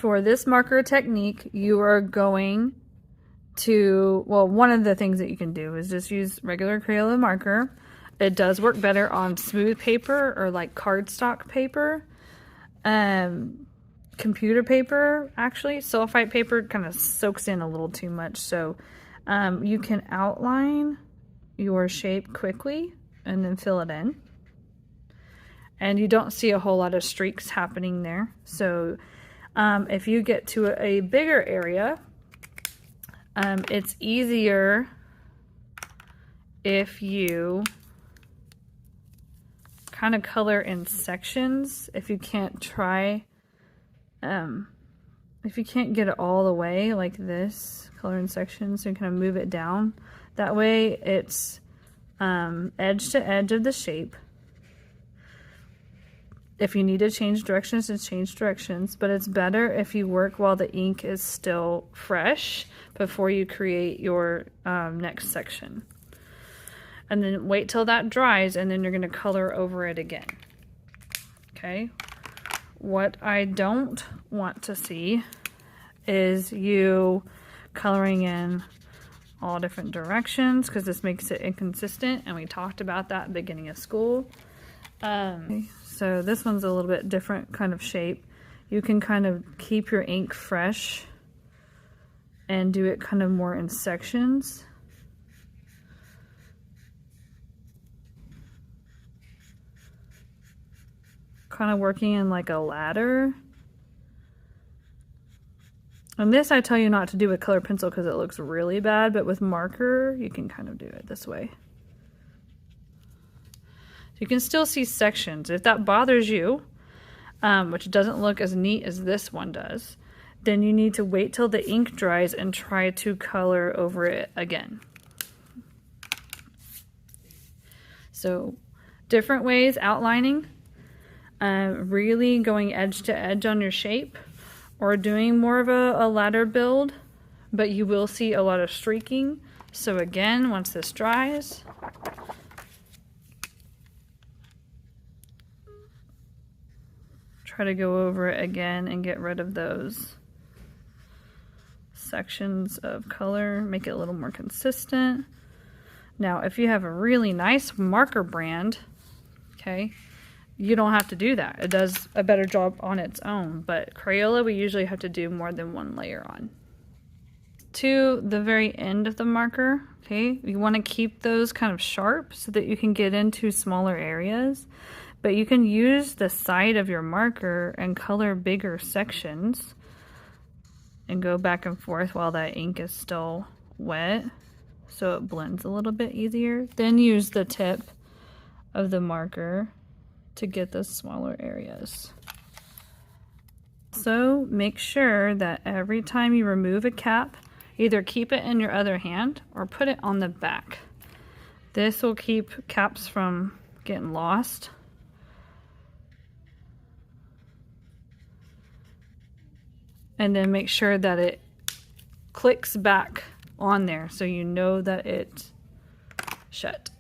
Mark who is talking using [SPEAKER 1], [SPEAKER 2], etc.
[SPEAKER 1] For this marker technique, you are going to, well, one of the things that you can do is just use regular Crayola marker. It does work better on smooth paper or like cardstock paper. Computer paper, actually, sulfite paper kind of soaks in a little too much. So you can outline your shape quickly and then fill it in. And you don't see a whole lot of streaks happening there. So if you get to a bigger area, it's easier if you kind of color in sections. If you can't if you can't get it all the way like this, color in sections, so you kind of move it down. That way it's edge to edge of the shape. If you need to change directions, then change directions, but it's better if you work while the ink is still fresh before you create your next section. And then wait till that dries, and then you're going to color over it again. Okay? What I don't want to see is you coloring in all different directions, because this makes it inconsistent, and we talked about that at the beginning of school. So this one's a little bit different kind of shape. You can kind of keep your ink fresh and do it kind of more in sections. Kind of working in like a ladder. And this I tell you not to do with colored pencil because it looks really bad, but with marker you can kind of do it this way. You can still see sections. If that bothers you, which doesn't look as neat as this one does, then you need to wait till the ink dries and try to color over it again. So different ways outlining, really going edge to edge on your shape, or doing more of a ladder build, but you will see a lot of streaking. So again, once this dries, try to go over it again and get rid of those sections of color, make it a little more consistent. Now, if you have a really nice marker brand, okay, you don't have to do that. It does a better job on its own, but Crayola, we usually have to do more than one layer on. To the very end of the marker, okay, you want to keep those kind of sharp so that you can get into smaller areas. But you can use the side of your marker and color bigger sections and go back and forth while that ink is still wet so it blends a little bit easier. Then use the tip of the marker to get those smaller areas. So make sure that every time you remove a cap, either keep it in your other hand or put it on the back. This will keep caps from getting lost. And then make sure that it clicks back on there so you know that it's shut.